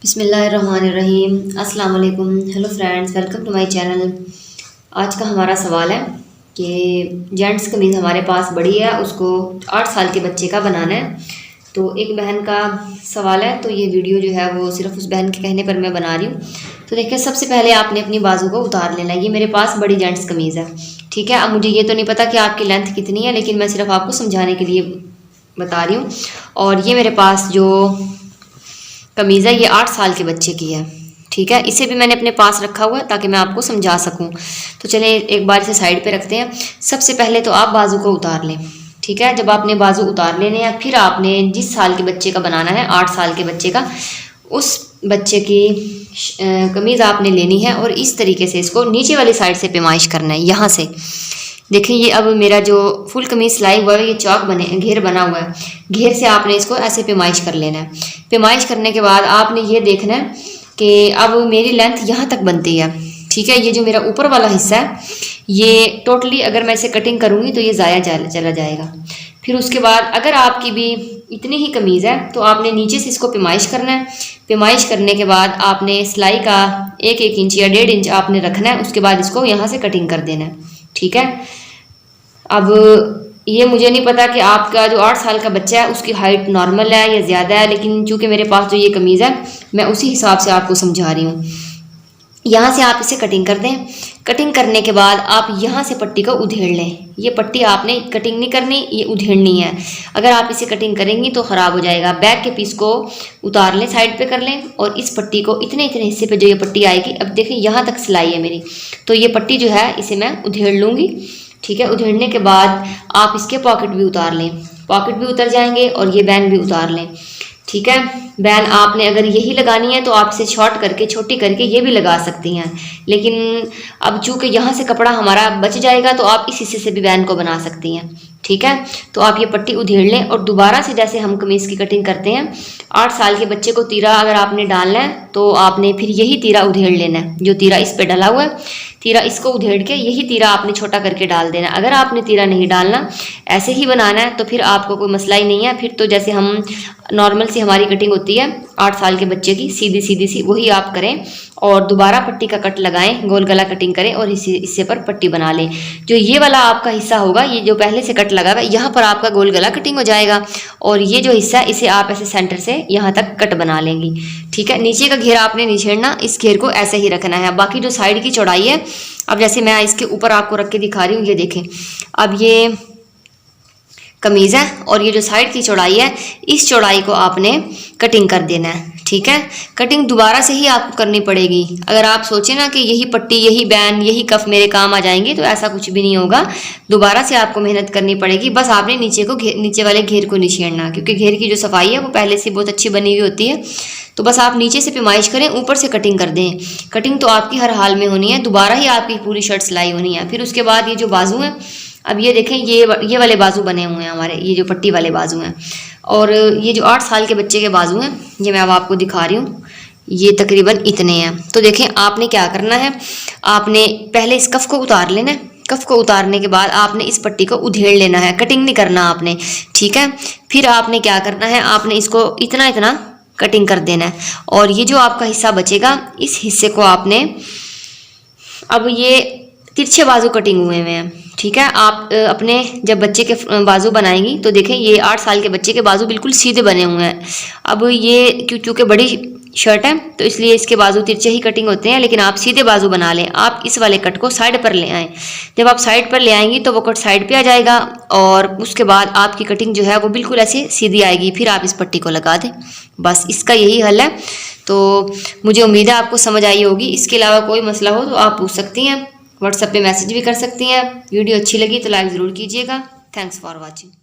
बिस्मिल्लाहिर्रहमानिर्रहीम। अस्सलाम वालेकुम। Hello friends, welcome to my channel. आज का हमारा सवाल है कि जेंट्स कमीज़ हमारे पास बड़ी है, उसको 8 साल के बच्चे का बनाना है। तो एक बहन का सवाल है, तो ये वीडियो जो है वो सिर्फ उस बहन के कहने पर मैं बना रही हूँ। तो देखिए, सबसे पहले आपने अपनी बाजू को उतार लेना है। ये मेरे पास बड़ी जेंट्स कमीज़ है, ठीक है। अब मुझे ये तो नहीं पता कि आपकी लेंथ कितनी है, लेकिन मैं सिर्फ आपको समझाने के लिए बता रही हूँ। और ये मेरे पास जो कमीज़ है ये 8 साल के बच्चे की है, ठीक है। इसे भी मैंने अपने पास रखा हुआ है ताकि मैं आपको समझा सकूं। तो चलिए एक बार इसे साइड पे रखते हैं। सबसे पहले तो आप बाजू को उतार लें, ठीक है। जब आपने बाजू उतार लेने हैं, फिर आपने जिस साल के बच्चे का बनाना है, 8 साल के बच्चे का, उस बच्चे की कमीज़ आपने लेनी है और इस तरीके से इसको नीचे वाली साइड से पैमाइश करना है। यहाँ से देखिए, ये अब मेरा जो फुल कमीज सिलाई हुआ है, ये चौक बने घेर बना हुआ है। घेर से आपने इसको ऐसे पैमाइश कर लेना है। पैमाइश करने के बाद आपने ये देखना है कि अब मेरी लेंथ यहाँ तक बनती है, ठीक है। ये जो मेरा ऊपर वाला हिस्सा है, ये टोटली अगर मैं इसे कटिंग करूँगी तो ये ज़ाया चला जाएगा। फिर उसके बाद अगर आपकी भी इतनी ही कमीज़ है तो आपने नीचे से इसको पैमाइश करना है। पैमाइश करने के बाद आपने सिलाई का 1-1 इंच या 1.5 इंच आपने रखना है। उसके बाद इसको यहाँ से कटिंग कर देना है, ठीक है। अब ये मुझे नहीं पता कि आपका जो 8 साल का बच्चा है उसकी हाइट नॉर्मल है या ज़्यादा है, लेकिन चूंकि मेरे पास जो ये कमीज़ है मैं उसी हिसाब से आपको समझा रही हूँ। यहाँ से आप इसे कटिंग कर दें। कटिंग करने के बाद आप यहाँ से पट्टी को उधेड़ लें। ये पट्टी आपने कटिंग नहीं करनी, ये उधेड़नी है। अगर आप इसे कटिंग करेंगी तो ख़राब हो जाएगा। बैक के पीस को उतार लें, साइड पे कर लें और इस पट्टी को इतने हिस्से पे जो ये पट्टी आएगी, अब देखिए यहाँ तक सिलाई है मेरी, तो ये पट्टी जो है इसे मैं उधेड़ लूँगी, ठीक है। उधेड़ने के बाद आप इसके पॉकेट भी उतार लें, पॉकेट भी उतर जाएंगे और ये बैन भी उतार लें, ठीक है। बैन आपने अगर यही लगानी है तो आप इसे शॉर्ट करके छोटी करके ये भी लगा सकती हैं, लेकिन अब चूँकि यहाँ से कपड़ा हमारा बच जाएगा तो आप इस हिस्से से भी बैन को बना सकती हैं, ठीक है। तो आप ये पट्टी उधेड़ लें और दोबारा से जैसे हम कमीज़ की कटिंग करते हैं, 8 साल के बच्चे को तीरा अगर आपने डालना है तो आपने फिर यही तीरा उधेड़ लेना है। जो तीरा इस पे डला हुआ है, तीरा इसको उधेड़ के यही तीरा आपने छोटा करके डाल देना। अगर आपने तीरा नहीं डालना, ऐसे ही बनाना है, तो फिर आपको कोई मसला ही नहीं है। फिर तो जैसे हम नॉर्मल सी हमारी कटिंग होती है 8 साल के बच्चे की, सीधी सीधी सी, वही आप करें और दोबारा पट्टी का कट लगाएं, गोल गला कटिंग करें और इससे पर पट्टी बना लें। जो ये वाला आपका हिस्सा होगा, ये जो पहले से कट लगा हुआ है, यहाँ पर आपका गोल गला कटिंग हो जाएगा और ये जो हिस्सा है इसे आप ऐसे सेंटर से यहाँ तक कट बना लेंगी, ठीक है। नीचे का घेर आपने नहीं छेड़ना, इस घेर को ऐसे ही रखना है। बाकी जो साइड की चौड़ाई है, अब जैसे मैं इसके ऊपर आपको रख के दिखा रही हूँ, ये देखें। अब ये कमीज़ है और ये जो साइड की चौड़ाई है, इस चौड़ाई को आपने कटिंग कर देना है, ठीक है। कटिंग दोबारा से ही आपको करनी पड़ेगी। अगर आप सोचें ना कि यही पट्टी, यही बैन, यही कफ मेरे काम आ जाएंगे, तो ऐसा कुछ भी नहीं होगा। दोबारा से आपको मेहनत करनी पड़ेगी। बस आपने नीचे वाले घेर को नहीं छेड़ना, क्योंकि घेर की जो सफाई है वो पहले से बहुत अच्छी बनी हुई होती है। तो बस आप नीचे से पैमाइश करें, ऊपर से कटिंग कर दें। कटिंग तो आपकी हर हाल में होनी है, दोबारा ही आपकी पूरी शर्ट सिलाई होनी है। फिर उसके बाद ये जो बाजू हैं, अब ये देखें, ये वाले बाजू बने हुए हैं हमारे, ये जो पट्टी वाले बाजू हैं। और ये जो 8 साल के बच्चे के बाजू हैं, ये मैं अब आपको दिखा रही हूँ, ये तकरीबन इतने हैं। तो देखें, आपने क्या करना है, आपने पहले इस कफ को उतार लेना है। कफ को उतारने के बाद आपने इस पट्टी को उधेड़ लेना है, कटिंग नहीं करना आपने, ठीक है। फिर आपने क्या करना है, आपने इसको इतना इतना कटिंग कर देना है और ये जो आपका हिस्सा बचेगा, इस हिस्से को आपने, अब ये तिरछे बाजू कटिंग हुए हैं, ठीक है। आप अपने जब बच्चे के बाजू बनाएंगी तो देखें, ये 8 साल के बच्चे के बाजू बिल्कुल सीधे बने हुए हैं। अब ये क्योंकि बड़ी शर्ट है तो इसलिए इसके बाजू तिरछे ही कटिंग होते हैं, लेकिन आप सीधे बाजू बना लें। आप इस वाले कट को साइड पर ले आएँ। जब आप साइड पर ले आएंगी तो वो कट साइड पे आ जाएगा और उसके बाद आपकी कटिंग जो है वो बिल्कुल ऐसे सीधी आएगी। फिर आप इस पट्टी को लगा दें, बस इसका यही हल है। तो मुझे उम्मीद है आपको समझ आई होगी। इसके अलावा कोई मसला हो तो आप पूछ सकती हैं, व्हाट्सएप पे मैसेज भी कर सकती हैं। वीडियो अच्छी लगी तो लाइक ज़रूर कीजिएगा। Thanks for watching.